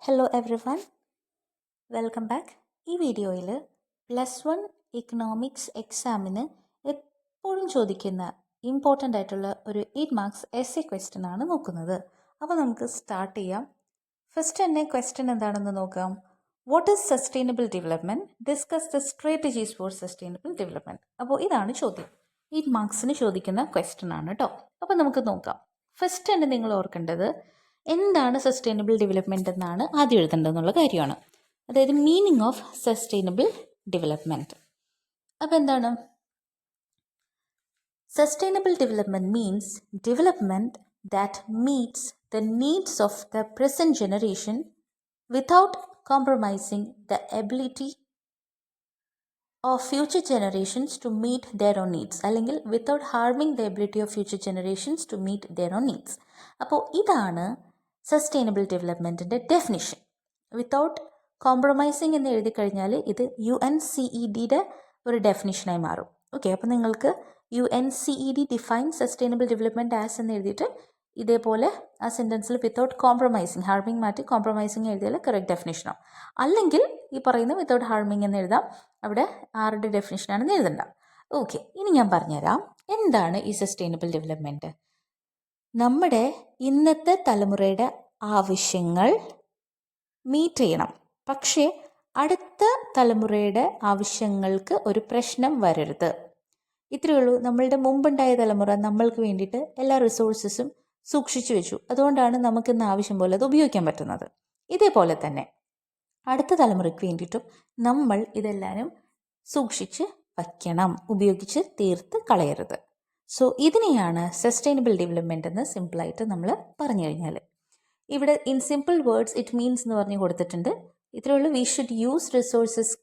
Hello every one, welcome back. ഈ വീഡിയോയിൽ +1 economics എക്സാമിന് എപ്പോഴും ചോദിക്കുന്ന ഇമ്പോർട്ടൻ്റ് ആയിട്ടുള്ള ഒരു 8 മാർക്സ് എസ്സേ ക്വസ്റ്റ്യൻ ആണ് നോക്കുന്നത്. അപ്പോൾ നമുക്ക് സ്റ്റാർട്ട് ചെയ്യാം. ഫസ്റ്റ് തന്നെ ക്വസ്റ്റ്യൻ എന്താണെന്ന് നോക്കാം. What is sustainable development? Discuss the strategies four sustainable development. അപ്പോൾ ഇതാണ് ചോദ്യം. 8 മാർക്സിന് ചോദിക്കുന്ന ക്വസ്റ്റ്യൻ ആണ് കേട്ടോ. അപ്പോൾ നമുക്ക് നോക്കാം. ഫസ്റ്റ് തന്നെ നിങ്ങൾ ഓർക്കേണ്ടത് എന്താണ് സസ്റ്റൈനബിൾ ഡെവലപ്മെൻറ്റ് എന്നാണ് ആദ്യം എഴുതേണ്ടതെന്നുള്ള കാര്യമാണ്. അതായത് മീനിങ് ഓഫ് സസ്റ്റൈനബിൾ ഡെവലപ്മെൻറ്റ്. അപ്പോൾ എന്താണ് sustainable development? Means development that meets the needs of the present generation without compromising the ability of future generations to meet their own needs, അല്ലെങ്കിൽ without harming the ability of future generations to meet their own needs. അപ്പോൾ ഇതാണ് sustainable ഡെവലപ്മെൻറ്റിൻ്റെ definition. Without compromising എന്ന് എഴുതി കഴിഞ്ഞാൽ ഇത് UNCEDയുടെ ഒരു ഡെഫിനിഷനായി മാറും. ഓക്കെ, അപ്പോൾ നിങ്ങൾക്ക് UNCED define sustainable development as എന്ന് എഴുതിയിട്ട് ഇതേപോലെ ആ സെൻറ്റൻസിൽ വിത്തൗട്ട് കോംപ്രമൈസിങ്, ഹാർമിങ് മാറ്റി കോംപ്രമൈസിങ് എഴുതിയാൽ കറക്റ്റ് ഡെഫിനിഷനാവും. അല്ലെങ്കിൽ ഈ പറയുന്ന വിത്തൗട്ട് ഹാർമിങ് എന്ന് എഴുതാം. അവിടെ ആരുടെ ഡെഫിനിഷനാണെന്ന് എഴുതണ്ട. ഓക്കെ, ഇനി ഞാൻ പറഞ്ഞുതരാം എന്താണ് ഈ സസ്റ്റൈനബിൾ ഡെവലപ്മെൻറ്റ്. നമ്മുടെ ഇന്നത്തെ തലമുറയുടെ ആവശ്യങ്ങൾ മീറ്റ് ചെയ്യണം, പക്ഷേ അടുത്ത തലമുറയുടെ ആവശ്യങ്ങൾക്ക് ഒരു പ്രശ്നം വരരുത്. ഇത്രയേ ഉള്ളൂ. നമ്മളുടെ മുമ്പുണ്ടായ തലമുറ നമ്മൾക്ക് വേണ്ടിയിട്ട് എല്ലാ റിസോഴ്സസും സൂക്ഷിച്ചു വെച്ചു. അതുകൊണ്ടാണ് നമുക്കിന്ന് ആവശ്യം പോലെ അത് ഉപയോഗിക്കാൻ പറ്റുന്നത്. ഇതേപോലെ തന്നെ അടുത്ത തലമുറയ്ക്ക് വേണ്ടിയിട്ടും നമ്മൾ ഇതെല്ലാവരും സൂക്ഷിച്ച് വയ്ക്കണം, ഉപയോഗിച്ച് തീർത്ത് കളയരുത്. സോ ഇതിനെയാണ് സസ്റ്റൈനബിൾ ഡെവലപ്മെൻറ്റ് എന്ന് സിമ്പിളായിട്ട് നമ്മൾ പറഞ്ഞു കഴിഞ്ഞാൽ. ഇവിടെ in simple words it means എന്ന് പറഞ്ഞ് കൊടുത്തിട്ടുണ്ട്. ഇത്രയേ ഉള്ളൂ. We should use resources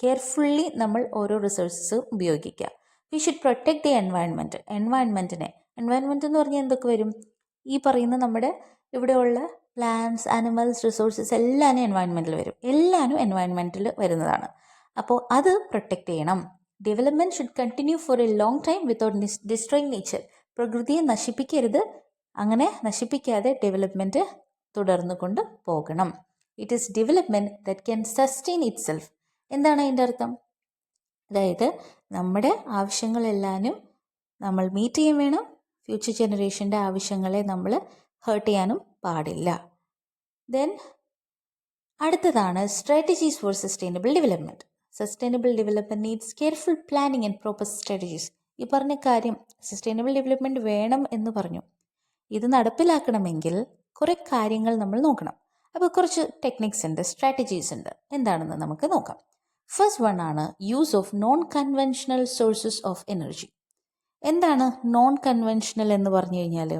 carefully നമ്മൾ ഓരോ റിസോഴ്സസ് ഉപയോഗിക്കുക. We should protect the environment. Environment എന്ന് പറഞ്ഞാൽ എന്തൊക്കെ വരും? ഈ പറയുന്ന നമ്മുടെ ഇവിടെയുള്ള പ്ലാന്റ്സ്, ആനിമൽസ്, റിസോഴ്സസ് എല്ലാവരും എൻവയൺമെൻറ്റിൽ വരും. എല്ലാവരും എൻവയൺമെൻറ്റിൽ വരുന്നതാണ്. അപ്പോൾ അത് പ്രൊട്ടക്റ്റ് ചെയ്യണം. Development should continue for A long time without destroying nature. പ്രകൃതിയെ നശിപ്പിക്കരുത്. അങ്ങനെ നശിപ്പിക്കാതെ ഡെവലപ്മെൻറ്റ് തുടർന്നു കൊണ്ട് പോകണം. It is development that can sustain it self. എന്താണ് അതിൻ്റെ അർത്ഥം? അതായത് നമ്മുടെ ആവശ്യങ്ങളെല്ലാവരും നമ്മൾ മീറ്റ് ചെയ്യാൻ വേണം. ഫ്യൂച്ചർ ജനറേഷൻ്റെ ആവശ്യങ്ങളെ നമ്മൾ ഹേർട്ട് ചെയ്യാനും പാടില്ല. ദെൻ അടുത്തതാണ് strategies four sustainable development. Sustainable development needs careful planning and proper strategies. ഈ പറഞ്ഞ കാര്യം സസ്റ്റൈനബിൾ ഡെവലപ്മെൻറ്റ് വേണം എന്ന് പറഞ്ഞു. ഇത് നടപ്പിലാക്കണമെങ്കിൽ കുറേ കാര്യങ്ങൾ നമ്മൾ നോക്കണം. അപ്പോൾ കുറച്ച് ടെക്നിക്സ് ഉണ്ട്, സ്ട്രാറ്റജീസ് ഉണ്ട്. എന്താണെന്ന് നമുക്ക് നോക്കാം. ഫസ്റ്റ് വൺ ആണ് use of non conventional sources of energy. എന്താണ് നോൺ കൺവെൻഷണൽ എന്ന് പറഞ്ഞു കഴിഞ്ഞാൽ?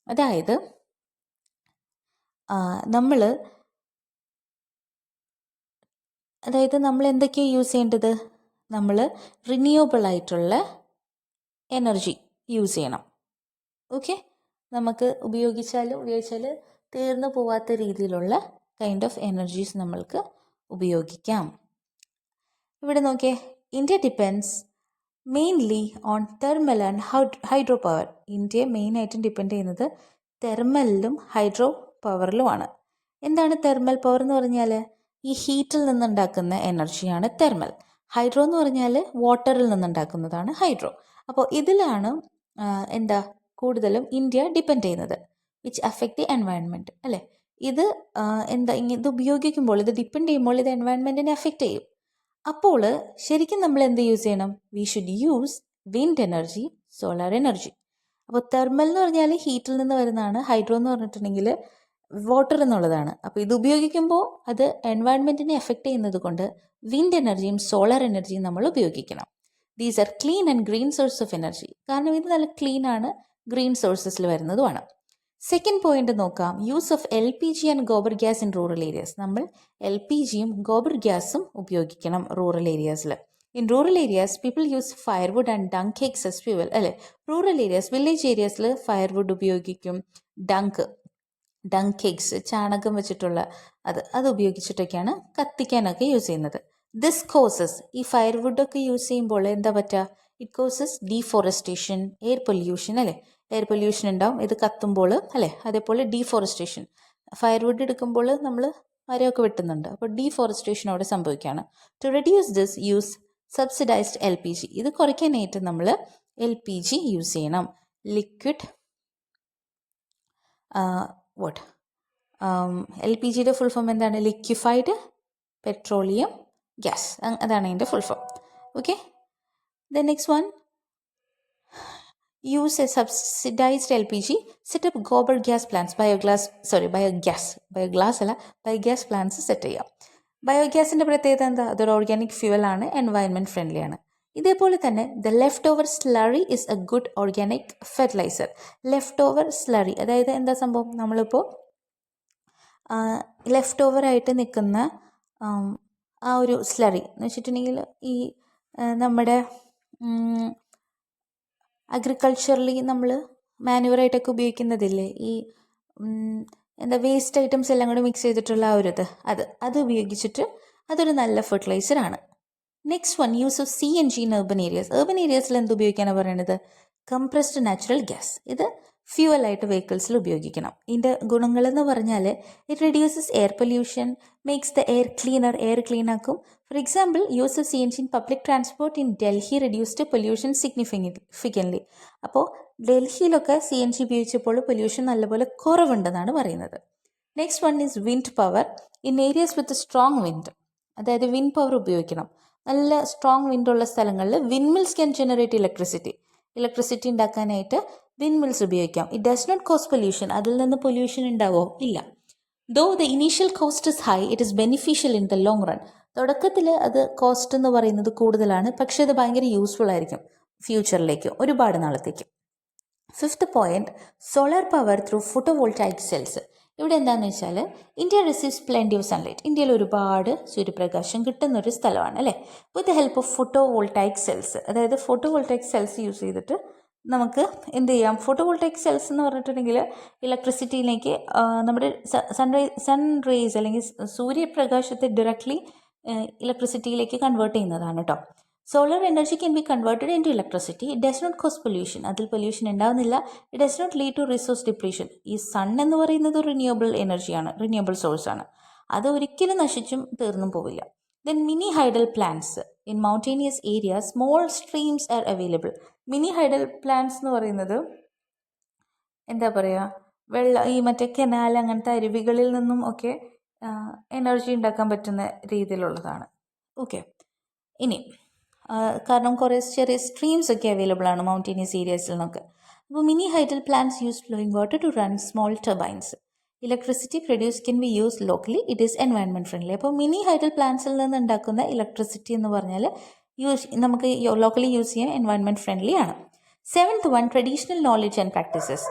അതായത് നമ്മൾ എന്തൊക്കെയാണ് യൂസ് ചെയ്യേണ്ടത്? നമ്മൾ റിന്യൂവബിൾ ആയിട്ടുള്ള എനർജി യൂസ് ചെയ്യണം. ഓക്കെ, നമുക്ക് ഉപയോഗിച്ചാൽ തീർന്നു പോവാത്ത രീതിയിലുള്ള കൈൻഡ് ഓഫ് എനർജീസ് നമ്മൾക്ക് ഉപയോഗിക്കാം. ഇവിടെ നോക്കിയേ, India depends mainly on thermal and hydro power. India മെയിനായിട്ടും ഡിപ്പെൻഡ് ചെയ്യുന്നത് തെർമലിലും ഹൈഡ്രോ പവറിലുമാണ്. എന്താണ് തെർമൽ പവർ എന്ന് പറഞ്ഞാൽ? ഈ ഹീറ്റിൽ നിന്നുണ്ടാക്കുന്ന എനർജിയാണ് തെർമൽ. ഹൈഡ്രോ എന്ന് പറഞ്ഞാൽ വാട്ടറിൽ നിന്നുണ്ടാക്കുന്നതാണ് ഹൈഡ്രോ. അപ്പോൾ ഇതിലാണ് കൂടുതലും ഇന്ത്യ ഡിപ്പെൻഡ് ചെയ്യുന്നത്. വിച്ച് അഫക്റ്റ് ദി എൻവയൺമെൻറ്റ്, അല്ലേ? ഇത് ഇത് ഉപയോഗിക്കുമ്പോൾ, ഇത് ഡിപ്പെൻഡ് ചെയ്യുമ്പോൾ ഇത് എൻവയൺമെൻറ്റിനെ അഫക്റ്റ് ചെയ്യും. അപ്പോൾ ശരിക്കും നമ്മൾ എന്ത് യൂസ് ചെയ്യണം? We should use wind energy, solar energy. അപ്പോൾ തെർമൽ എന്ന് പറഞ്ഞാൽ ഹീറ്റിൽ നിന്ന് വരുന്നതാണ്. ഹൈഡ്രോ എന്ന് പറഞ്ഞിട്ടുണ്ടെങ്കിൽ വാട്ടർ എന്നുള്ളതാണ്. അപ്പോൾ ഇത് ഉപയോഗിക്കുമ്പോൾ അത് എൻവയൺമെൻറ്റിനെ എഫക്റ്റ് ചെയ്യുന്നത് കൊണ്ട് വിൻഡ് എനർജിയും സോളാർ എനർജിയും നമ്മൾ ഉപയോഗിക്കണം. These are clean and green source of energy. കാരണം ഇത് നല്ല ക്ലീൻ ആണ്, ഗ്രീൻ സോഴ്സസിൽ വരുന്നതുമാണ്. സെക്കൻഡ് പോയിന്റ് നോക്കാം. Use of LPG and gobar gas in rural areas. നമ്മൾ LPGയും ഗോബർ ഗ്യാസും ഉപയോഗിക്കണം റൂറൽ ഏരിയാസിൽ. In rural areas people use firewood and dung cakes as fuel, അല്ലേ? റൂറൽ ഏരിയാസ്, വില്ലേജ് ഏരിയാസിൽ ഫയർവുഡ് ഉപയോഗിക്കും. ഡങ് കേക്സ്, ചാണകം വെച്ചിട്ടുള്ള അത് ഉപയോഗിച്ചിട്ടൊക്കെയാണ് കത്തിക്കാനൊക്കെ യൂസ് ചെയ്യുന്നത്. ദിസ് കോസസ്, ഈ ഫയർവുഡൊക്കെ യൂസ് ചെയ്യുമ്പോൾ എന്താ പറ്റുക? It causes deforestation, air pollution, അല്ലേ? എയർ പൊല്യൂഷൻ ഉണ്ടാവും ഇത് കത്തുമ്പോൾ, അല്ലേ? അതേപോലെ ഡീഫോറസ്റ്റേഷൻ, ഫയർവുഡ് എടുക്കുമ്പോൾ നമ്മൾ മരമൊക്കെ വെട്ടുന്നുണ്ട്. അപ്പോൾ ഡീഫോറസ്റ്റേഷൻ അവിടെ സംഭവിക്കുകയാണ്. To reduce this use subsidized LPG. ഇത് കുറയ്ക്കാനായിട്ട് നമ്മൾ LPG യൂസ് ചെയ്യണം. ലിക്വിഡ് LPGയുടെ ഫുൾ ഫോം എന്താണ്? Liquefied petroleum gas. അതാണ് അതിൻ്റെ full form. Okay. The next one, use a subsidized LPG, set up gobar gas plants, biogas അല്ല, ബയോഗ്യാസ് പ്ലാന്റ്സ് സെറ്റ് ചെയ്യാം. ബയോഗ്യാസിൻ്റെ പ്രത്യേകത എന്താ? അതൊരു ഓർഗാനിക് ഫ്യൂവൽ ആണ്, എൻവയൺമെൻറ്റ് ഫ്രണ്ട്ലി ആണ്. ഇതേപോലെ തന്നെ the left over slurry is A good organic fertiliser. Left over slurry അതായത് എന്താ സംഭവം? നമ്മളിപ്പോൾ ലെഫ്റ്റ് ഓവറായിട്ട് നിൽക്കുന്ന ആ ഒരു സ്ലറി എന്ന് വെച്ചിട്ടുണ്ടെങ്കിൽ ഈ നമ്മുടെ അഗ്രികൾച്ചറലി നമ്മൾ മാനുവറായിട്ടൊക്കെ ഉപയോഗിക്കുന്നതില്ലേ, ഈ എന്താ വേസ്റ്റ് ഐറ്റംസ് എല്ലാം കൂടി മിക്സ് ചെയ്തിട്ടുള്ള ആ ഒരു അത് ഉപയോഗിച്ചിട്ട് അതൊരു നല്ല ഫെർട്ടിലൈസറാണ്. Next one, use of CNG in urban areas. urban areasൽ എന്ത് ഉപയോഗിക്കാനാണ് പറയുന്നത്? Compressed natural gas. ഇത് ഫ്യൂവലായിട്ട് വെഹിക്കിൾസിൽ ഉപയോഗിക്കണം. ഇതിൻ്റെ ഗുണങ്ങളെന്ന് പറഞ്ഞാൽ it reduces air pollution, makes the air cleaner, air clean ആക്കും. For example, use of CNG in public transport in Delhi reduced pollution significantly. അപ്പോൾ ഡൽഹിയിലൊക്കെ CNG ഉപയോഗിച്ചപ്പോൾ പൊല്യൂഷൻ നല്ലപോലെ കുറവുണ്ടെന്നാണ് പറയുന്നത്. Next one is wind power in areas with strong wind. അതായത് wind power ഉപയോഗിക്കണം. നല്ല സ്ട്രോങ് വിൻഡുള്ള സ്ഥലങ്ങളിൽ വിൻഡ്മിൽസ് ക്യാൻ ജനറേറ്റ് ഇലക്ട്രിസിറ്റി ഉണ്ടാക്കാനായിട്ട് വിൻഡ്മിൽസ് ഉപയോഗിക്കാം. It does not cause pollution. അതിൽ നിന്ന് പൊല്യൂഷൻ ഉണ്ടാവോ? ഇല്ല. Though the initial cost is high, it is beneficial in the long run. തുടക്കത്തിൽ അത് കോസ്റ്റ് എന്ന് പറയുന്നത് കൂടുതലാണ്, പക്ഷേ അത് ഭയങ്കര യൂസ്ഫുൾ ആയിരിക്കും ഫ്യൂച്ചറിലേക്ക്, ഒരുപാട് നാളത്തേക്ക്. Fifth point, solar power through photovoltaic cells. ഇവിടെ എന്താണെന്ന് വെച്ചാൽ India receives plenty of sunlight. ഇന്ത്യയിൽ ഒരുപാട് സൂര്യപ്രകാശം കിട്ടുന്നൊരു സ്ഥലമാണ് അല്ലേ. With the help of photovoltaic cells, അതായത് ഫോട്ടോവോൾട്ടായിക് സെൽസ് യൂസ് ചെയ്തിട്ട് നമുക്ക് എന്ത് ചെയ്യാം? ഫോട്ടോവോൾട്ടായിക് സെൽസ് എന്ന് പറഞ്ഞിട്ടുണ്ടെങ്കിൽ ഇലക്ട്രിസിറ്റിയിലേക്ക് നമ്മുടെ സൺ റേസ് അല്ലെങ്കിൽ സൂര്യപ്രകാശത്തെ ഡയറക്ട്ലി ഇലക്ട്രിസിറ്റിയിലേക്ക് കൺവേർട്ട് ചെയ്യുന്നതാണ് കേട്ടോ. Solar energy can be converted into electricity. It does not cause pollution. അതിൽ പൊല്യൂഷൻ ഉണ്ടാവുന്നില്ല. It does not lead to resource depletion. ഈ സൺ എന്ന് പറയുന്നത് റിന്യൂവബിൾ എനർജിയാണ്, റിന്യൂവബിൾ സോഴ്സാണ്. അത് ഒരിക്കലും നശിച്ചും തീർന്നും പോവില്ല. Then mini hydel plants in mountainous area, small streams are available. Mini hydel plants എന്ന് പറയുന്നത് എന്താ പറയുക, ഈ മറ്റേ കനാൽ അങ്ങനത്തെ അരുവികളിൽ നിന്നും ഒക്കെ എനർജി ഉണ്ടാക്കാൻ പറ്റുന്ന രീതിയിലുള്ളതാണ്. ഓക്കെ. ഇനി കാരണം കുറേ ചെറിയ സ്ട്രീംസ് ഒക്കെ അവൈലബിൾ ആണ് മൗണ്ടേനിയസ് ഏരിയാസിൽ നിന്നൊക്കെ. അപ്പോൾ mini hydel plants use flowing water to run small turbines. Electricity produce can be use locally, it is environment friendly. അപ്പോൾ മിനി ഹൈഡൽ പ്ലാന്റ്സിൽ നിന്ന് ഉണ്ടാക്കുന്ന ഇലക്ട്രിസിറ്റി എന്ന് പറഞ്ഞാൽ നമുക്ക് ലോക്കലി യൂസ് ചെയ്യാൻ എൻവയൺമെൻറ്റ് ഫ്രണ്ട്ലി ആണ്. Seventh one, traditional knowledge and practices.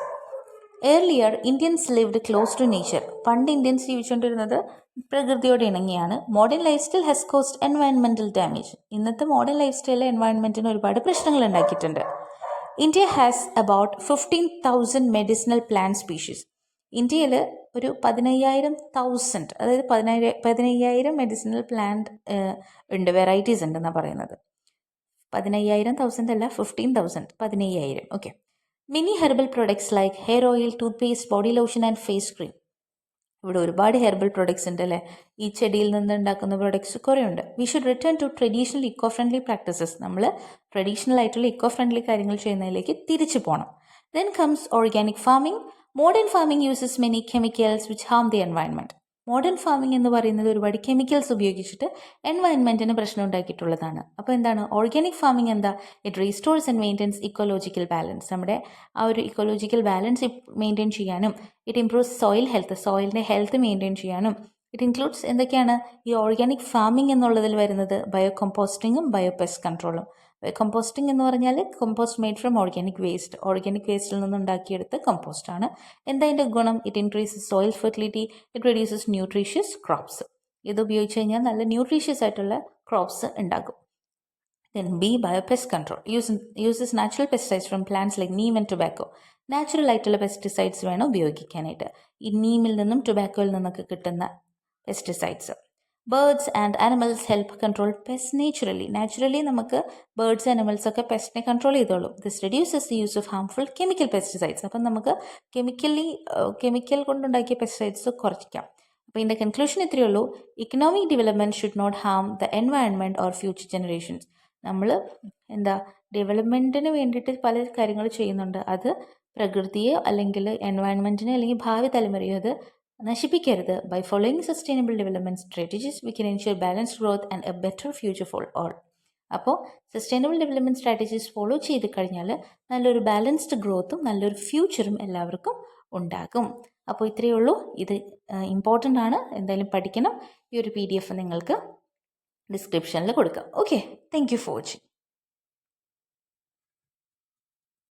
Earlier Indians lived close to nature. പണ്ട് ഇന്ത്യൻസ് ജീവിച്ചുകൊണ്ടിരുന്നത് പ്രകൃതിയോട് ഇണങ്ങിയാണ്. Modern life style has cost environmental damage. ഇന്നത്തെ മോഡേൺ ലൈഫ് സ്റ്റൈൽ എൻവയൺമെൻറ്റിന് ഒരുപാട് പ്രശ്നങ്ങൾ ഉണ്ടാക്കിയിട്ടുണ്ട്. India has about 15,000 medicinal plant species. ഇന്ത്യയിൽ ഒരു 15,000 അതായത് 15,000 മെഡിസിനൽ പ്ലാന്റ് ഉണ്ട്, വെറൈറ്റീസ് ഉണ്ടെന്നാണ് പറയുന്നത്. 15,000 അല്ല, 15,000, 15,000. Okay. Mini herbal products like hair oil, toothpaste, body lotion and face cream. ഇവിടെ ഒരുപാട് ഹെർബൽ പ്രൊഡക്ട്സ് ഉണ്ട് അല്ലേ. ഈ ചെടിയിൽ നിന്ന് ഉണ്ടാക്കുന്ന പ്രൊഡക്ട്സ് കുറേ ഉണ്ട്. We should return to traditional eco friendly practices. നമ്മൾ ട്രഡീഷണൽ ആയിട്ടുള്ള ഇക്കോ ഫ്രണ്ട്ലി കാര്യങ്ങൾ ചെയ്യുന്നതിലേക്ക് തിരിച്ചു പോകണം. Then comes organic farming. Modern farming uses many chemicals which harm the environment. Modern farming എന്ന് പറയുന്നത് ഒരുപാട് കെമിക്കൽസ് ഉപയോഗിച്ചിട്ട് എൻവയൺമെൻറ്റിന് പ്രശ്നം ഉണ്ടാക്കിയിട്ടുള്ളതാണ്. അപ്പോൾ എന്താണ് ഓർഗാനിക് ഫാമിംഗ്? എന്താ? It restores and maintains ecological balance. നമ്മുടെ ആ ഒരു ഇക്കോളജിക്കൽ ബാലൻസ് മെയിൻറ്റെയിൻ ചെയ്യാനും, ഇറ്റ് ഇംപ്രൂവ്സ് സോയിൽ ഹെൽത്ത്, സോയിലിൻ്റെ ഹെൽത്ത് മെയിൻറ്റെയിൻ ചെയ്യാനും. ഇറ്റ് ഇൻക്ലൂഡ്സ് എന്തൊക്കെയാണ് ഈ ഓർഗാനിക് ഫാമിംഗ് എന്നുള്ളതിൽ വരുന്നത്? ബയോ കമ്പോസ്റ്റിങ്ങും ബയോ പെസ്റ്റ് കൺട്രോളും. കമ്പോസ്റ്റിംഗ് എന്ന് പറഞ്ഞാൽ compost made from organic waste. Organic വേസ്റ്റിൽ നിന്നുണ്ടാക്കിയെടുത്ത കമ്പോസ്റ്റാണ്. എന്താ അതിൻ്റെ ഗുണം? It increases soil fertility, it reduces nutritious crops. ഇത് ഉപയോഗിച്ച് കഴിഞ്ഞാൽ നല്ല ന്യൂട്രീഷ്യസ് ആയിട്ടുള്ള ക്രോപ്സ് ഉണ്ടാകും. Then B, biopest control. Uses natural pesticides from plants like neem and tobacco. Natural ആയിട്ടുള്ള പെസ്റ്റിസൈഡ്സ് വേണം ഉപയോഗിക്കാനായിട്ട്. ഈ നീമിൽ നിന്നും ടൊബാക്കോയിൽ നിന്നൊക്കെ കിട്ടുന്ന pesticides. Birds and animals help control pest naturally നമുക്ക് ബേർഡ്സ് ആനിമൽസ് ഒക്കെ പെസ്റ്റിനെ കൺട്രോൾ ചെയ്തോളും. This reduces the use of harmful chemical pesticides. അപ്പം നമുക്ക് കെമിക്കൽ കൊണ്ടുണ്ടാക്കിയ പെസ്റ്റിസൈഡ്സ് കുറയ്ക്കാം. അപ്പോൾ ഇതിൻ്റെ കൺക്ലൂഷൻ ഇത്രയേ ഉള്ളൂ. Economic development should not harm the environment or future generations. നമ്മൾ ഡെവലപ്മെൻറ്റിന് വേണ്ടിയിട്ട് പല കാര്യങ്ങൾ ചെയ്യുന്നുണ്ട്. അത് പ്രകൃതിയെ അല്ലെങ്കിൽ എൻവയൺമെൻറ്റിനെ അല്ലെങ്കിൽ ഭാവി തലമുറയെ അത് നശിപ്പിക്കരുത്. By following sustainable development strategies we can ensure balanced growth and a better future for all. അപ്പോൾ സസ്റ്റൈനബിൾ ഡെവലപ്മെൻറ്റ് സ്ട്രാറ്റജീസ് ഫോളോ ചെയ്ത് കഴിഞ്ഞാൽ നല്ലൊരു ബാലൻസ്ഡ് ഗ്രോത്തും നല്ലൊരു ഫ്യൂച്ചറും എല്ലാവർക്കും ഉണ്ടാകും. അപ്പോൾ ഇത്രയേ ഉള്ളൂ. ഇത് ഇമ്പോർട്ടൻ്റ് ആണ്, എന്തായാലും പഠിക്കണം. ഈ ഒരു PDF നിങ്ങൾക്ക് ഡിസ്ക്രിപ്ഷനിൽ കൊടുക്കാം. Okay, thank you for watching.